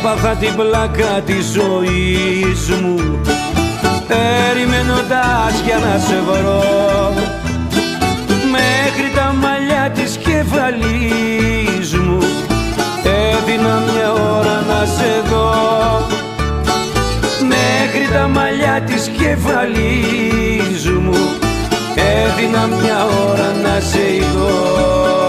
Έπαθα την πλάκα της ζωής μου, περιμένοντας για να σε βρω. Μέχρι τα μαλλιά της κεφαλής μου έδινα μια ώρα να σε δω. Μέχρι τα μαλλιά της κεφαλής μου έδινα μια ώρα να σε δω.